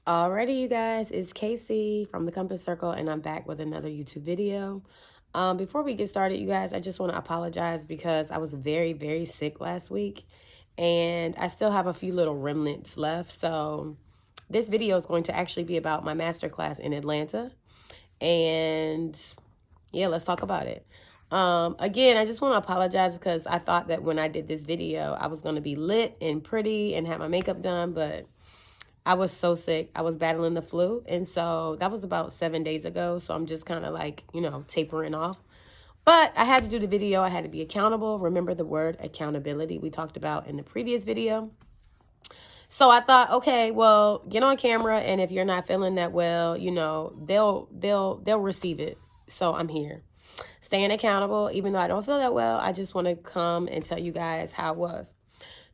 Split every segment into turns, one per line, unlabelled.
Alrighty, you guys, it's Casey from the Compass Circle, and I'm back with another YouTube video. Before we get started, you guys, I just want to apologize because I was very, very sick last week, and I still have a few little remnants left. So this video is going to actually be about my masterclass in Atlanta, and yeah, let's talk about it. Again, I just want to apologize because I thought that when I did this video, I was going to be lit and pretty and have my makeup done, but I was so sick. I was battling the flu. And so that was about 7 days ago. So I'm just kind of like, tapering off. But I had to do the video. I had to be accountable. Remember the word accountability we talked about in the previous video. So I thought, okay, well, get on camera. And if you're not feeling that well, they'll receive it. So I'm here. Staying accountable. Even though I don't feel that well, I just want to come and tell you guys how it was.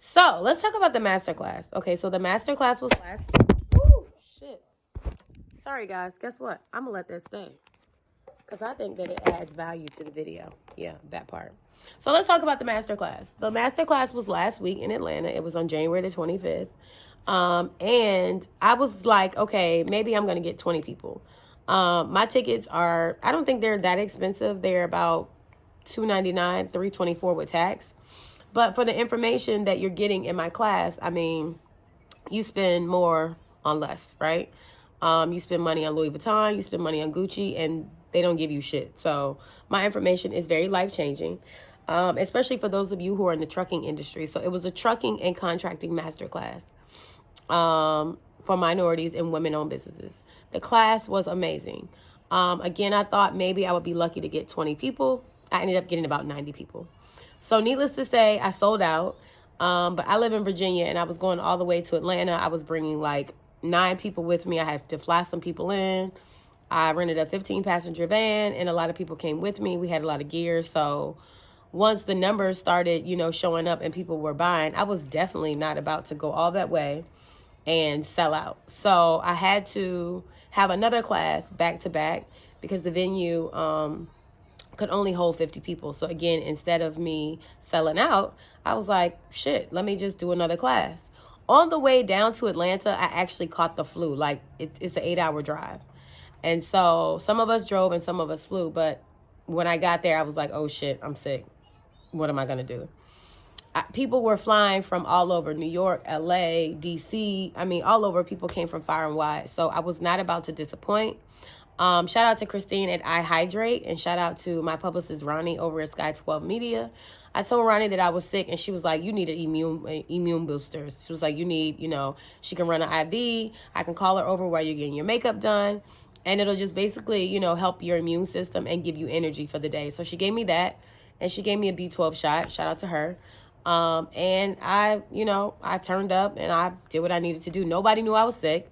So let's talk about the masterclass. Okay, so the masterclass was last. Ooh, shit. Sorry, guys. Guess what? I'm gonna let that stay because I think that it adds value to the video. Yeah, that part. So let's talk about the masterclass. The masterclass was last week in Atlanta. It was on January the 25th, and I was like, okay, maybe I'm gonna get 20 people. My tickets are. I don't think they're that expensive. They're about $299, $324 with tax. But for the information that you're getting in my class, I mean, you spend more on less, right? You spend money on Louis Vuitton, you spend money on Gucci, and they don't give you shit. So my information is very life-changing, especially for those of you who are in the trucking industry. So it was a trucking and contracting masterclass for minorities and women-owned businesses. The class was amazing. Again, I thought maybe I would be lucky to get 20 people. I ended up getting about 90 people. So needless to say, I sold out, but I live in Virginia, and I was going all the way to Atlanta. I was bringing like 9 people with me. I had to fly some people in. I rented a 15-passenger van, and a lot of people came with me. We had a lot of gear. So once the numbers started, showing up and people were buying, I was definitely not about to go all that way and sell out. So I had to have another class back to back because the venue could only hold 50 people. So again, instead of me selling out, I was like, shit, let me just do another class. On the way down to Atlanta, I actually caught the flu. Like, it's an 8-hour drive. And so some of us drove and some of us flew. But when I got there, I was like, oh shit, I'm sick. What am I going to do? People were flying from all over, New York, LA, DC. I mean, all over. People came from far and wide. So I was not about to disappoint. Shout out to Christine at I Hydrate, and shout out to my publicist Ronnie over at Sky 12 Media. I told Ronnie that I was sick, and she was like, you need an immune boosters. She was like, you need, she can run an IV. I can call her over while you're getting your makeup done, and it'll just basically, help your immune system and give you energy for the day. So she gave me that, and she gave me a B12 shot. Shout out to her. And I turned up, and I did what I needed to do. Nobody knew I was sick.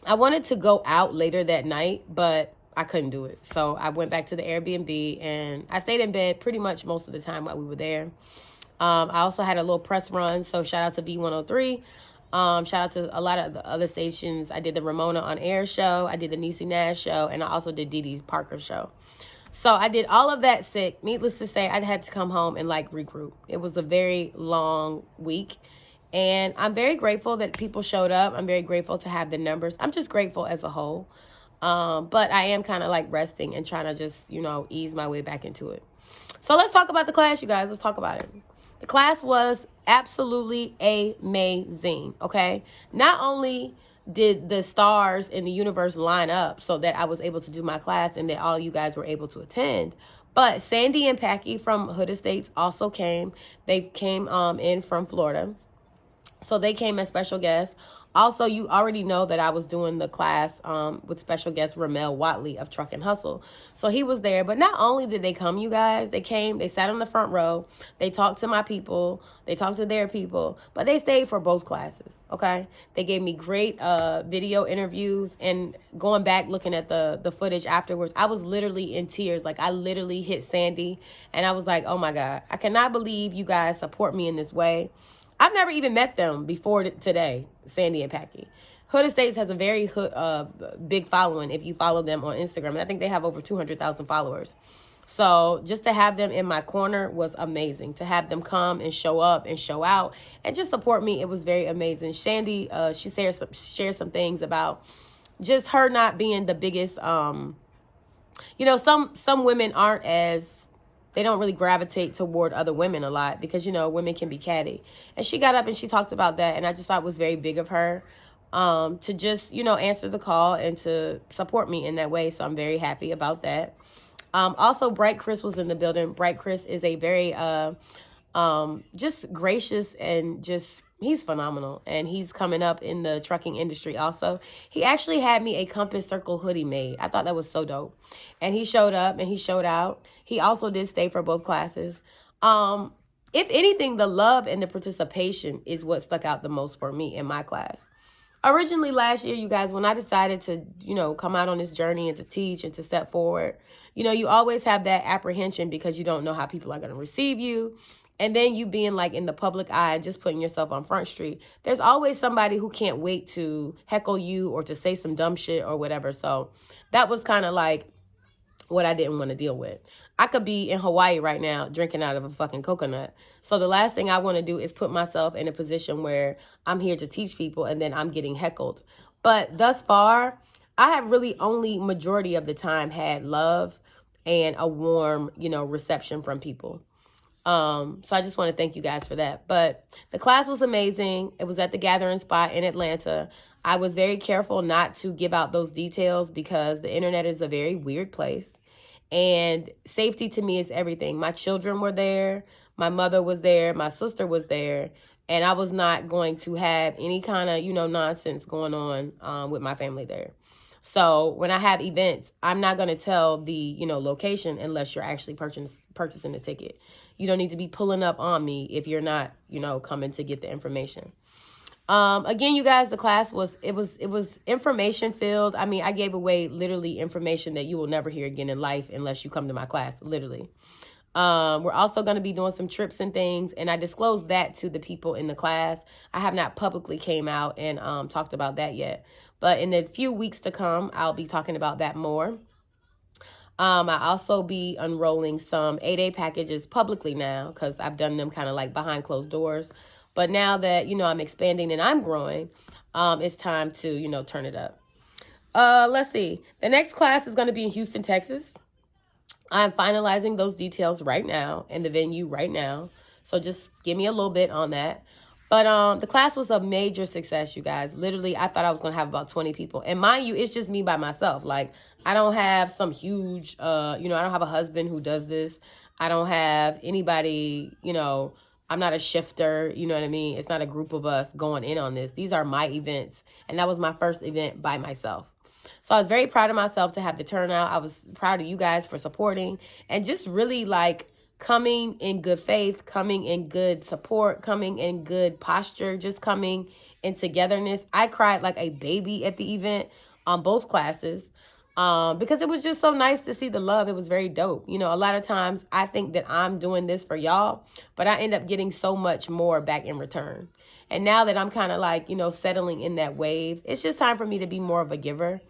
I wanted to go out later that night, but I couldn't do it. So I went back to the Airbnb, and I stayed in bed pretty much most of the time while we were there. I also had a little press run, so shout out to B103. Shout out to a lot of the other stations. I did the Ramona on Air show. I did the Niecy Nash show, and I also did Dee Dee Parker show. So I did all of that sick. Needless to say, I had to come home and regroup. It was a very long week. And I'm very grateful that people showed up. I'm very grateful to have the numbers. I'm just grateful as a whole. But I am kind of resting and trying to just, ease my way back into it. So let's talk about the class, you guys. Let's talk about it. The class was absolutely amazing, okay? Not only did the stars in the universe line up so that I was able to do my class and that all you guys were able to attend, but Sandy and Packy from Hood Estates also came. They came in from Florida. So they came as special guests. Also, you already know that I was doing the class with special guest Ramel Watley of Truck and Hustle. So he was there. But not only did they come, you guys, they came, they sat on the front row. They talked to my people. They talked to their people. But they stayed for both classes, okay? They gave me great video interviews. And going back, looking at the footage afterwards, I was literally in tears. I literally hit Sandy. And I was like, oh, my God. I cannot believe you guys support me in this way. I've never even met them before today, Sandy and Packy. Hood Estates has a very big following if you follow them on Instagram. And I think they have over 200,000 followers. So just to have them in my corner was amazing. To have them come and show up and show out and just support me, it was very amazing. Shandy, she shared some things about just her not being the biggest. Some women aren't as, they don't really gravitate toward other women a lot because women can be catty. And she got up and she talked about that, and I just thought it was very big of her to just answer the call and to support me in that way. So I'm very happy about that. Also, Bright Chris was in the building. Bright Chris is a very just gracious and just, he's phenomenal. And he's coming up in the trucking industry also. He actually had me a Compass Circle hoodie made. I thought that was so dope. And he showed up and he showed out. He also did stay for both classes. If anything, the love and the participation is what stuck out the most for me in my class. Originally last year, you guys, when I decided to, come out on this journey and to teach and to step forward, you always have that apprehension because you don't know how people are going to receive you. And then you being like in the public eye and just putting yourself on Front Street, there's always somebody who can't wait to heckle you or to say some dumb shit or whatever. So that was kind of like what I didn't want to deal with. I could be in Hawaii right now drinking out of a fucking coconut. So the last thing I want to do is put myself in a position where I'm here to teach people and then I'm getting heckled. But thus far, I have really only majority of the time had love and a warm, reception from people. So I just want to thank you guys for that. But the class was amazing. It was at the Gathering Spot in Atlanta. I was very careful not to give out those details because the internet is a very weird place. And safety to me is everything. My children were there. My mother was there. My sister was there. And I was not going to have any kind of, nonsense going on with my family there. So when I have events, I'm not going to tell the, location unless you're actually purchasing the ticket. You don't need to be pulling up on me if you're not, coming to get the information. Again, you guys, the class was information filled. I mean, I gave away literally information that you will never hear again in life unless you come to my class, literally. We're also going to be doing some trips and things, and I disclosed that to the people in the class. I have not publicly came out and talked about that yet, but in the few weeks to come, I'll be talking about that more. I also be unrolling some 8A packages publicly now because I've done them kind of like behind closed doors. But now that, I'm expanding and I'm growing, it's time to, turn it up. Let's see. The next class is going to be in Houston, Texas. I'm finalizing those details right now and the venue right now. So just give me a little bit on that. But the class was a major success, you guys. Literally, I thought I was going to have about 20 people. And mind you, it's just me by myself. Like, I don't have some huge, I don't have a husband who does this. I don't have anybody, I'm not a shifter, you know what I mean? It's not a group of us going in on this. These are my events. And that was my first event by myself. So I was very proud of myself to have the turnout. I was proud of you guys for supporting and just really like coming in good faith, coming in good support, coming in good posture, just coming in togetherness. I cried like a baby at the event on both classes because it was just so nice to see the love. It was very dope. A lot of times I think that I'm doing this for y'all, but I end up getting so much more back in return. And now that I'm kind of like, settling in that wave, it's just time for me to be more of a giver.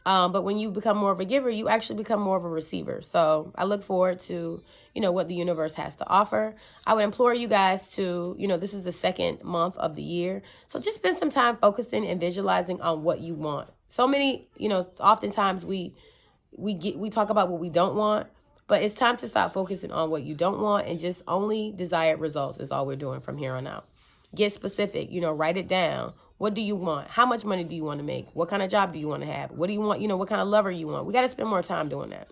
But when you become more of a giver, you actually become more of a receiver. So I look forward to, what the universe has to offer. I would implore you guys to, this is the second month of the year. So just spend some time focusing and visualizing on what you want. So many, oftentimes we talk about what we don't want, but it's time to stop focusing on what you don't want and just only desired results is all we're doing from here on out. Get specific, write it down. What do you want? How much money do you want to make? What kind of job do you want to have? What do you want? What kind of lover you want? We got to spend more time doing that.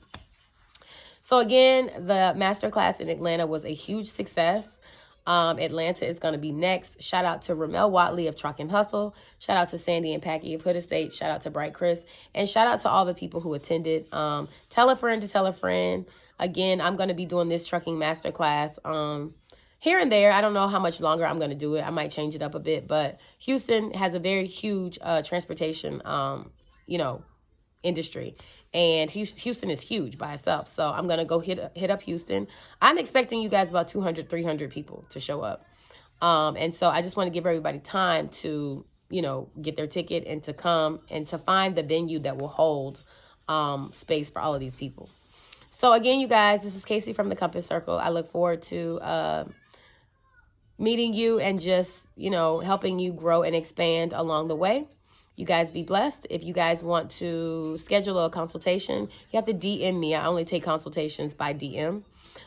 So again, the masterclass in Atlanta was a huge success. Atlanta is going to be next. Shout out to Ramel Watley of Truck and Hustle. Shout out to Sandy and Packy of Hood Estate. Shout out to Bright Chris. And shout out to all the people who attended. Tell a friend to tell a friend. Again, I'm going to be doing this trucking masterclass here and there. I don't know how much longer I'm going to do it. I might change it up a bit, but Houston has a very huge transportation, industry. And Houston is huge by itself. So I'm going to go hit up Houston. I'm expecting you guys about 200, 300 people to show up. And so I just want to give everybody time to, get their ticket and to come and to find the venue that will hold space for all of these people. So again, you guys, this is Casey from the Compass Circle. I look forward to meeting you and just, helping you grow and expand along the way. You guys be blessed. If you guys want to schedule a consultation, you have to DM me. I only take consultations by DM.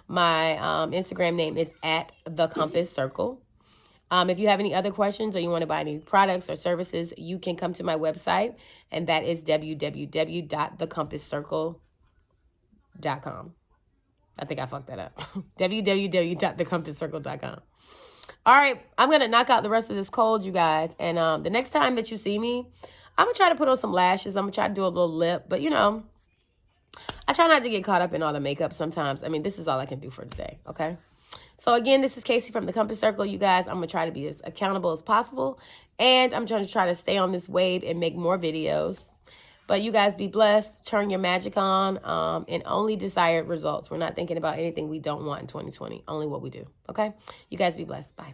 My Instagram name is @thecompasscircle. If you have any other questions or you want to buy any products or services, you can come to my website, and that is www.thecompasscircle.com. I think I fucked that up. www.thecompasscircle.com. All right, I'm going to knock out the rest of this cold, you guys. And the next time that you see me, I'm going to try to put on some lashes. I'm going to try to do a little lip. But, I try not to get caught up in all the makeup sometimes. I mean, this is all I can do for today, okay? So, again, this is Casey from the Compass Circle, you guys. I'm going to try to be as accountable as possible. And I'm trying to stay on this wave and make more videos. But you guys be blessed. Turn your magic on and only desired results. We're not thinking about anything we don't want in 2020. Only what we do, okay? You guys be blessed. Bye.